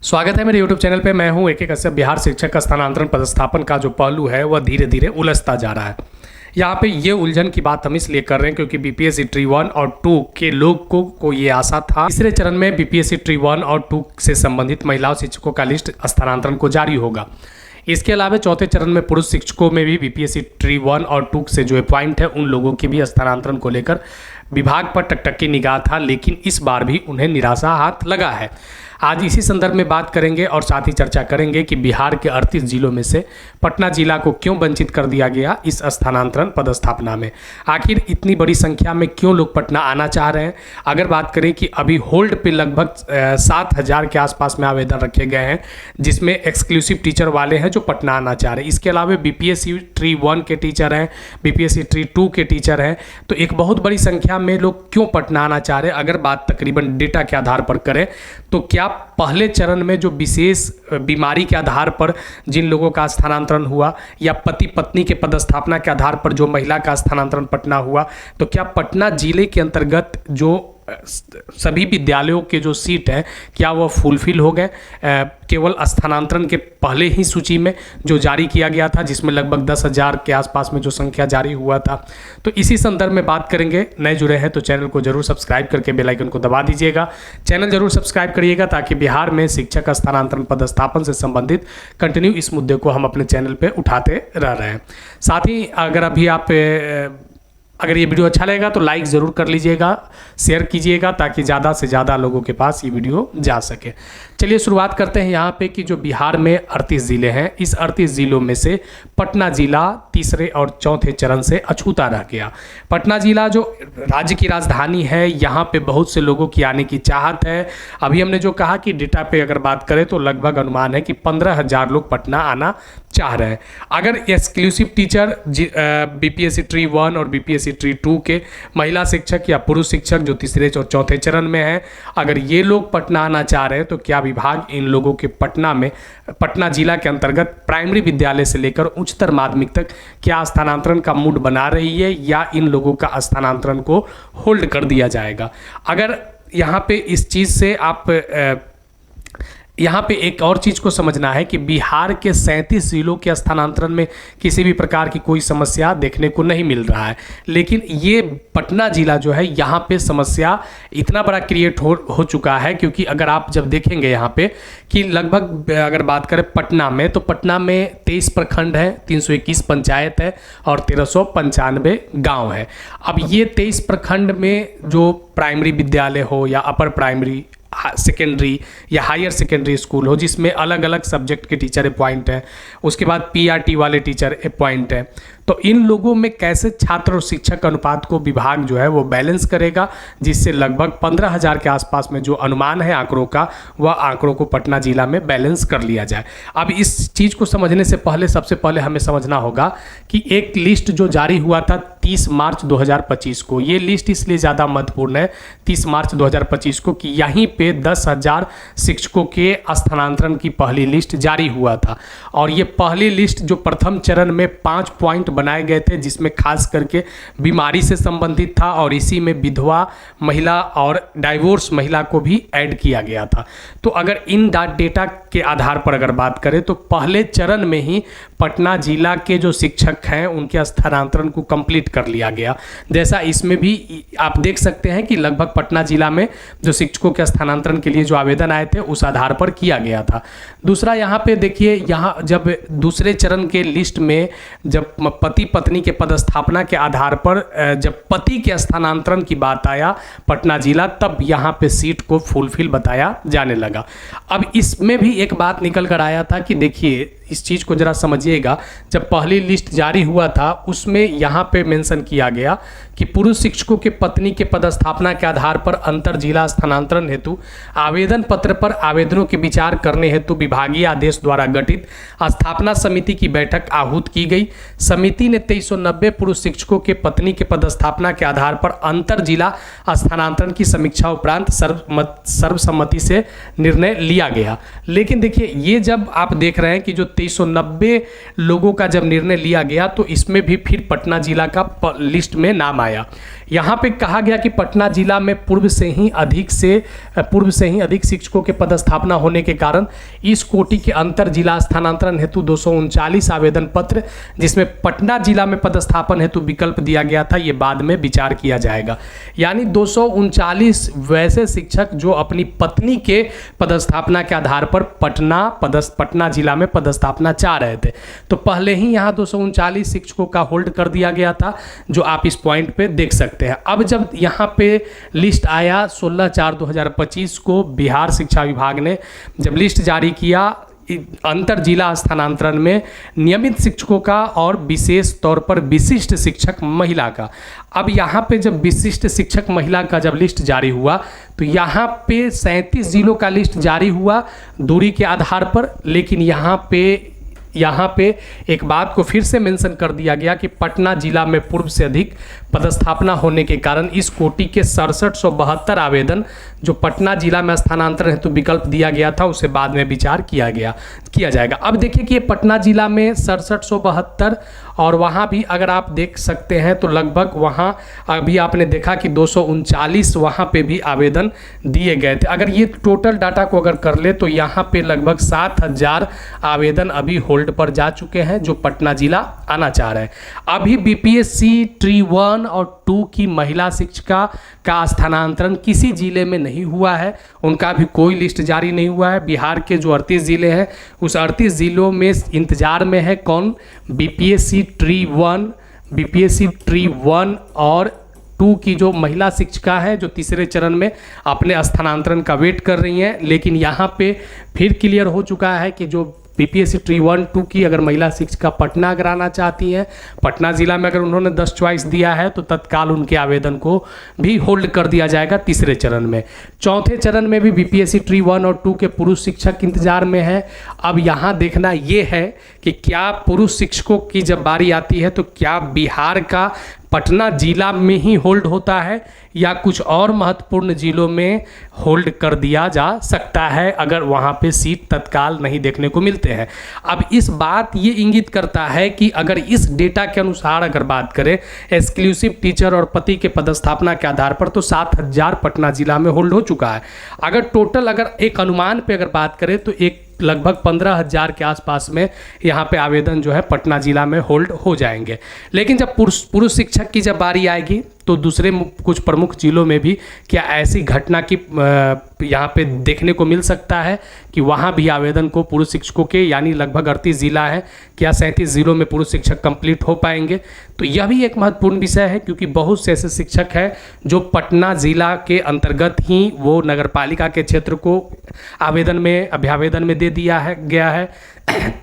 स्वागत है मेरे YouTube चैनल पे। मैं हूं AK कश्यप। बिहार शिक्षक का स्थानांतरण पदस्थापन का जो पहलू है वह धीरे धीरे उलझता जा रहा है। यहाँ पे ये उलझन की बात हम इसलिए कर रहे हैं क्योंकि BPSC ट्री 1 और 2 के लोगों को ये आशा था तीसरे चरण में BPSC ट्री 1 और 2 से संबंधित महिला शिक्षकों का लिस्ट स्थानांतरण को जारी होगा। इसके अलावा चौथे चरण में पुरुष शिक्षकों में भी BPSC ट्री 1 और 2 से जो पॉइंट है उन लोगों के भी स्थानांतरण को लेकर विभाग पर टकटकी निगाह था, लेकिन इस बार भी उन्हें निराशा हाथ लगा है। आज इसी संदर्भ में बात करेंगे और साथ ही चर्चा करेंगे कि बिहार के 38 जिलों में से पटना जिला को क्यों वंचित कर दिया गया इस स्थानांतरण पदस्थापना में। आखिर इतनी बड़ी संख्या में क्यों लोग पटना आना चाह रहे हैं। अगर बात करें कि अभी होल्ड पे लगभग 7,000 के आसपास में आवेदन रखे गए हैं, जिसमें एक्सक्लूसिव टीचर वाले हैं जो पटना आना चाह रहे हैं। इसके अलावा BPSC ट्री 1 के टीचर हैं, BPSC ट्री 2 के टीचर हैं। तो एक बहुत बड़ी संख्या में लोग क्यों पटना आना चाह रहे हैं। अगर बात तकरीबन डेटा के आधार पर करें तो क्या पहले चरण में जो विशेष बीमारी के आधार पर जिन लोगों का स्थानांतरण हुआ या पति पत्नी के पदस्थापना के आधार पर जो महिला का स्थानांतरण पटना हुआ, तो क्या पटना जिले के अंतर्गत जो सभी विद्यालयों के जो सीट है क्या वह फुलफिल हो गए। केवल स्थानांतरण के पहले ही सूची में जो जारी किया गया था, जिसमें लगभग 10,000 के आसपास में जो संख्या जारी हुआ था। तो इसी संदर्भ में बात करेंगे। नए जुड़े हैं तो चैनल को जरूर सब्सक्राइब करके बेल आइकन को दबा दीजिएगा। चैनल जरूर सब्सक्राइब करिएगा ताकि बिहार में शिक्षक स्थानांतरण पदस्थापन से संबंधित कंटिन्यू इस मुद्दे को हम अपने चैनल पर उठाते रह रहे हैं। साथ ही अगर ये वीडियो अच्छा लगेगा तो लाइक ज़रूर कर लीजिएगा, शेयर कीजिएगा ताकि ज़्यादा से ज़्यादा लोगों के पास ये वीडियो जा सके। चलिए शुरुआत करते हैं यहाँ पे कि जो बिहार में 38 ज़िले हैं, इस 38 ज़िलों में से पटना ज़िला तीसरे और चौथे चरण से अछूता रह गया। पटना ज़िला जो राज्य की राजधानी है, यहाँ पे बहुत से लोगों की आने की चाहत है। अभी हमने जो कहा कि डेटा पे अगर बात करें तो लगभग अनुमान है कि 15,000 लोग पटना आना चाह रहे हैं। अगर एक्सक्लूसिव टीचर BPSC ट्री 1 और BPSC ट्री 2 के महिला शिक्षक या पुरुष शिक्षक जो तीसरे और चौथे चरण में हैं, अगर ये लोग पटना आना चाह रहे हैं तो क्या विभाग इन लोगों के पटना जिला के अंतर्गत प्राइमरी विद्यालय से लेकर उच्चतर माध्यमिक तक क्या स्थानांतरण का मूड बना रही है या इन लोगों का स्थानांतरण को होल्ड कर दिया जाएगा। अगर यहाँ पे इस चीज़ से आप यहाँ पे एक और चीज़ को समझना है कि बिहार के 37 जिलों के स्थानांतरण में किसी भी प्रकार की कोई समस्या देखने को नहीं मिल रहा है, लेकिन ये पटना जिला जो है यहाँ पे समस्या इतना बड़ा क्रिएट हो चुका है। क्योंकि अगर आप जब देखेंगे यहाँ पे कि लगभग अगर बात करें पटना में, तो पटना में 23 प्रखंड है, 321 पंचायत है और 1395 गाँव है। अब ये 23 प्रखंड में जो प्राइमरी विद्यालय हो या अपर प्राइमरी, सेकेंडरी या हायर सेकेंडरी स्कूल हो, जिसमें अलग अलग सब्जेक्ट के टीचर अपॉइंट हैं, उसके बाद PRT वाले टीचर अपॉइंट हैं, तो इन लोगों में कैसे छात्र और शिक्षक अनुपात को विभाग जो है वो बैलेंस करेगा, जिससे लगभग 15,000 के आसपास में जो अनुमान है आंकड़ों का, वह आंकड़ों को पटना जिला में बैलेंस कर लिया जाए। अब इस चीज़ को समझने से पहले सबसे पहले हमें समझना होगा कि एक लिस्ट जो जारी हुआ था 30 मार्च 2025 को, ये लिस्ट इसलिए ज़्यादा महत्वपूर्ण है 30 मार्च 2025 को कि यहीं पे 10,000 शिक्षकों के स्थानांतरण की पहली लिस्ट जारी हुआ था। और ये पहली लिस्ट जो प्रथम चरण में 5 पॉइंट बनाए गए थे, जिसमें खास करके बीमारी से संबंधित था और इसी में विधवा महिला और डाइवोर्स महिला को भी ऐड किया गया था। तो अगर इन डेटा के आधार पर अगर बात करें तो पहले चरण में ही पटना जिला के जो शिक्षक हैं उनके स्थानांतरण को कंप्लीट कर लिया गया। जैसा इसमें भी आप देख सकते हैं कि लगभग पटना जिला में जो शिक्षकों के स्थानांतरण के लिए जो आवेदन आए थे उस आधार पर किया गया था। दूसरा यहाँ पे देखिए, यहाँ जब दूसरे चरण के लिस्ट में जब पति पत्नी के पदस्थापना के आधार पर जब पति के स्थानांतरण की बात आया पटना जिला, तब यहाँ पे सीट को फुलफिल बताया जाने लगा। अब इसमें भी एक बात निकल कर आया था कि देखिए इस चीज़ को ज़रा समझिएगा। जब पहली लिस्ट जारी हुआ था उसमें यहाँ पे मेंशन किया गया कि पुरुष शिक्षकों के पत्नी के पदस्थापना के आधार पर अंतर जिला स्थानांतरण हेतु आवेदन पत्र पर आवेदनों के विचार करने हेतु विभागीय आदेश द्वारा गठित स्थापना समिति की बैठक आहूत की गई। समिति ने 2390 पुरुष शिक्षकों के पत्नी के पदस्थापना के आधार पर अंतर जिला स्थानांतरण की समीक्षा उपरांत सर्वसम्मति से निर्णय लिया गया। लेकिन देखिए, ये जब आप देख रहे हैं कि जो 2390 लोगों का जब निर्णय लिया गया तो इसमें भी फिर पटना जिला का लिस्ट में नाम आया। यहाँ पे कहा गया कि पटना जिला में पूर्व से ही अधिक शिक्षकों के पदस्थापना होने के कारण इस कोटि के अंतर जिला स्थानांतरण हेतु 239 आवेदन पत्र, जिसमें पटना जिला में पदस्थापन हेतु विकल्प दिया गया था, ये बाद में विचार किया जाएगा। यानी 239 वैसे शिक्षक जो अपनी पत्नी के पदस्थापना के आधार पर पटना जिला में पदस्थापना चाह रहे थे, तो पहले ही यहाँ 239 शिक्षकों का होल्ड कर दिया गया था, जो आप इस पॉइंट पे देख सकते हैं। अब जब यहाँ पे लिस्ट आया 16/4/2025 को बिहार शिक्षा विभाग ने जब लिस्ट जारी किया अंतर जिला स्थानांतरण में नियमित शिक्षकों का और विशेष तौर पर विशिष्ट शिक्षक महिला का। अब यहाँ पे जब विशिष्ट शिक्षक महिला का जब लिस्ट जारी हुआ तो यहाँ पे 37 जिलों का लिस्ट जारी हुआ दूरी के आधार पर, लेकिन यहाँ पे एक बात को फिर से मेंशन कर दिया गया कि पटना जिला में पूर्व से अधिक पदस्थापना होने के कारण इस कोटि के 6772 आवेदन जो पटना जिला में स्थानांतरण हेतु विकल्प दिया गया था उसे बाद में विचार किया जाएगा। अब देखिए कि ये पटना जिला में 6772 और वहाँ भी अगर आप देख सकते हैं तो लगभग वहाँ अभी आपने देखा कि 239 वहाँ पे भी आवेदन दिए गए थे। अगर ये टोटल डाटा को अगर कर ले तो यहाँ पे लगभग 7000 आवेदन अभी होल्ड पर जा चुके हैं जो पटना जिला आना चाह रहे हैं। अभी बीपीएससी ट्री 1 और 2 की महिला शिक्षिका का स्थानांतरण किसी जिले में नहीं हुआ है, उनका भी कोई लिस्ट जारी नहीं हुआ है। बिहार के जो 38 जिले हैं उस 38 जिलों में इंतजार में है कौन, बीपीएससी ट्री 1 और 2 की जो महिला शिक्षिका है जो तीसरे चरण में अपने स्थानांतरण का वेट कर रही हैं। लेकिन यहाँ पे फिर क्लियर हो चुका है कि जो बीपीएससी ट्री 1, 2 की अगर महिला शिक्षिका पटना अगर आना चाहती हैं, पटना जिला में अगर उन्होंने 10 चॉइस दिया है तो तत्काल उनके आवेदन को भी होल्ड कर दिया जाएगा तीसरे चरण में। चौथे चरण में भी बीपीएससी ट्री 1 और 2 के पुरुष शिक्षक इंतजार में है। अब यहाँ देखना ये है कि क्या पुरुष शिक्षकों की जब बारी आती है तो क्या बिहार का पटना जिला में ही होल्ड होता है या कुछ और महत्वपूर्ण जिलों में होल्ड कर दिया जा सकता है अगर वहाँ पे सीट तत्काल नहीं देखने को मिलते हैं। अब इस बात ये इंगित करता है कि अगर इस डेटा के अनुसार अगर बात करें एक्सक्लूसिव टीचर और पति के पदस्थापना के आधार पर तो 7000 पटना जिला में होल्ड हो चुका है। अगर टोटल अगर एक अनुमान पे अगर बात करें तो एक लगभग 15,000 के आसपास में यहाँ पे आवेदन जो है पटना जिला में होल्ड हो जाएंगे। लेकिन जब पुरुष शिक्षक की जब बारी आएगी तो दूसरे कुछ प्रमुख जिलों में भी क्या ऐसी घटना की यहाँ पे देखने को मिल सकता है कि वहाँ भी आवेदन को पुरुष शिक्षकों के यानी लगभग 38 जिला है, क्या 37 जिलों में पुरुष शिक्षक कंप्लीट हो पाएंगे। तो यह भी एक महत्वपूर्ण विषय है क्योंकि बहुत से ऐसे शिक्षक हैं जो पटना जिला के अंतर्गत ही वो नगरपालिका के क्षेत्र को अभ्यावेदन में दे दिया गया है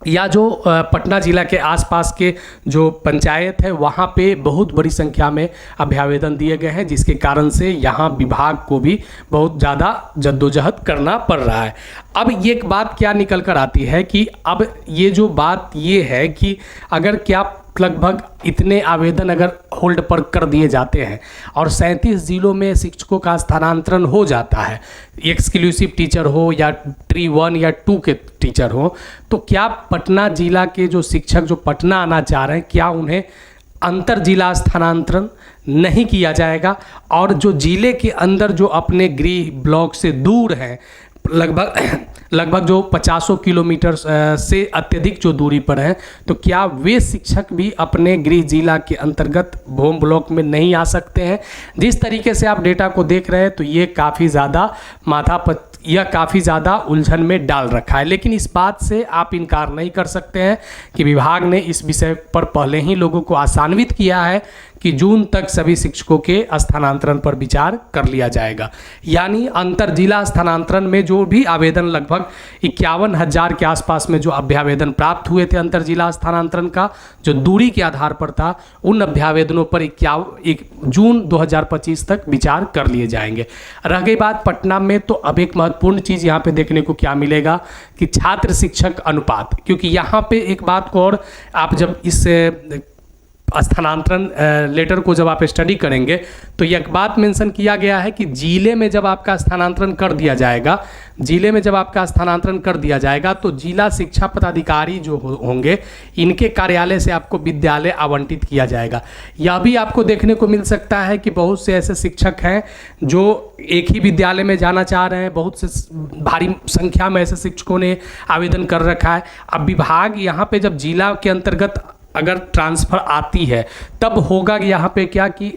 या जो पटना जिला के आसपास के जो पंचायत है वहाँ पे बहुत बड़ी संख्या में अभ्यावेदन दिए गए हैं, जिसके कारण से यहाँ विभाग को भी बहुत ज़्यादा जद्दोजहद करना पड़ रहा है। अब ये एक बात क्या निकल कर आती है कि अब ये जो बात ये है कि अगर क्या लगभग इतने आवेदन अगर होल्ड पर कर दिए जाते हैं और 37 जिलों में शिक्षकों का स्थानांतरण हो जाता है, एक्सक्लूसिव टीचर हो या ट्री 1 या 2 के टीचर हो, तो क्या पटना जिला के जो शिक्षक जो पटना आना चाह रहे हैं क्या उन्हें अंतर जिला स्थानांतरण नहीं किया जाएगा? और जो जिले के अंदर जो अपने गृह ब्लॉक से दूर हैं लगभग जो 50 किलोमीटर से अत्यधिक जो दूरी पर है, तो क्या वे शिक्षक भी अपने गृह जिला के अंतर्गत होम ब्लॉक में नहीं आ सकते हैं? जिस तरीके से आप डेटा को देख रहे हैं तो ये काफ़ी ज़्यादा उलझन में डाल रखा है। लेकिन इस बात से आप इनकार नहीं कर सकते हैं कि विभाग ने इस विषय पर पहले ही लोगों को आसान्वित किया है कि जून तक सभी शिक्षकों के स्थानांतरण पर विचार कर लिया जाएगा। यानी अंतर जिला स्थानांतरण में जो भी आवेदन लगभग 51,000 के आसपास में जो अभ्यावेदन प्राप्त हुए थे अंतर जिला स्थानांतरण का जो दूरी के आधार पर था, उन अभ्यावेदनों पर 1 जून 2025 तक विचार कर लिए जाएंगे। रह गई बात पटना में, तो अब एक महत्वपूर्ण चीज़ यहाँ पे देखने को क्या मिलेगा कि छात्र शिक्षक अनुपात, क्योंकि यहाँ पे एक बात को और आप जब इस स्थानांतरण लेटर को जब आप स्टडी करेंगे तो एक बात मेंशन किया गया है कि जिले में जब आपका स्थानांतरण कर दिया जाएगा, जिले में जब आपका स्थानांतरण कर दिया जाएगा तो जिला शिक्षा पदाधिकारी जो होंगे इनके कार्यालय से आपको विद्यालय आवंटित किया जाएगा। यह भी आपको देखने को मिल सकता है कि बहुत से ऐसे शिक्षक हैं जो एक ही विद्यालय में जाना चाह रहे हैं, बहुत से भारी संख्या में ऐसे शिक्षकों ने आवेदन कर रखा है। अब विभाग यहाँ पे जब जिला के अंतर्गत अगर ट्रांसफ़र आती है तब होगा यहाँ पे क्या कि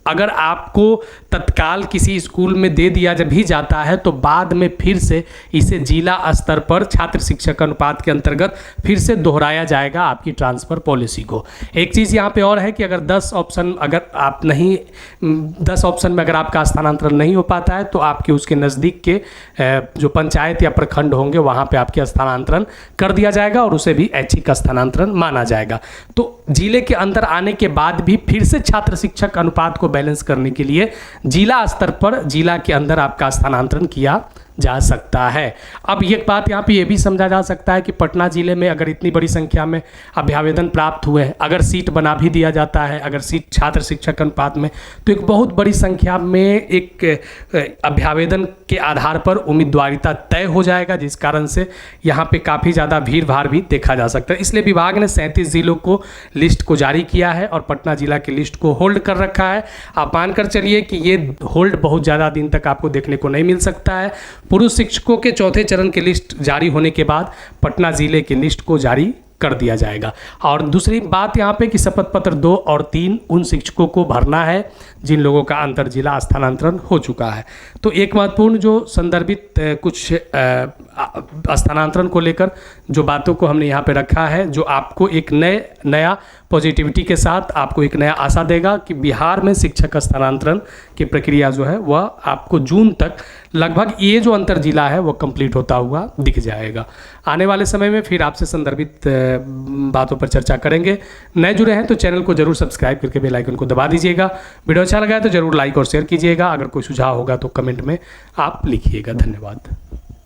अगर आपको तत्काल किसी स्कूल में दे दिया जब भी जाता है तो बाद में फिर से इसे जिला स्तर पर छात्र शिक्षक अनुपात के अंतर्गत फिर से दोहराया जाएगा आपकी ट्रांसफ़र पॉलिसी को। एक चीज़ यहाँ पे और है कि अगर 10 ऑप्शन अगर आप नहीं 10 ऑप्शन में अगर आपका स्थानांतरण नहीं हो पाता है तो आपके उसके नज़दीक के जो पंचायत या प्रखंड होंगे वहाँ पर आपके स्थानांतरण कर दिया जाएगा और उसे भी ऐच्छिक स्थानांतरण माना जाएगा। तो जिले के अंदर आने के बाद भी फिर से छात्र शिक्षक अनुपात को बैलेंस करने के लिए जिला स्तर पर जिला के अंदर आपका स्थानांतरण किया जा सकता है। अब एक बात यहाँ पे ये भी समझा जा सकता है कि पटना ज़िले में अगर इतनी बड़ी संख्या में अभ्यावेदन प्राप्त हुए हैं, अगर सीट बना भी दिया जाता है, अगर सीट छात्र शिक्षक अनुपात में, तो एक बहुत बड़ी संख्या में एक अभ्यावेदन के आधार पर उम्मीदवारिता तय हो जाएगा, जिस कारण से यहाँ पे काफ़ी ज़्यादा भीड़ भाड़ भी देखा जा सकता है। इसलिए विभाग ने 37 जिलों को लिस्ट को जारी किया है और पटना जिला की लिस्ट को होल्ड कर रखा है। आप मानकर चलिए कि ये होल्ड बहुत ज़्यादा दिन तक आपको देखने को नहीं मिल सकता है। पुरुष शिक्षकों के चौथे चरण की लिस्ट जारी होने के बाद पटना जिले की लिस्ट को जारी कर दिया जाएगा। और दूसरी बात यहाँ पे कि शपथ पत्र 2 और 3 उन शिक्षकों को भरना है जिन लोगों का अंतर जिला स्थानांतरण हो चुका है। तो एक महत्वपूर्ण जो संदर्भित कुछ स्थानांतरण को लेकर जो बातों को हमने यहाँ पे रखा है, जो आपको एक नया पॉजिटिविटी के साथ आपको एक नया आशा देगा कि बिहार में शिक्षक स्थानांतरण की प्रक्रिया जो है वह आपको जून तक लगभग ये जो अंतर जिला है वो कंप्लीट होता हुआ दिख जाएगा। आने वाले समय में फिर आपसे संदर्भित बातों पर चर्चा करेंगे। नए जुड़े हैं तो चैनल को जरूर सब्सक्राइब करके बेल आइकन को दबा दीजिएगा। वीडियो अच्छा लगा है तो जरूर लाइक और शेयर कीजिएगा। अगर कोई सुझाव होगा तो कमेंट में आप लिखिएगा। धन्यवाद।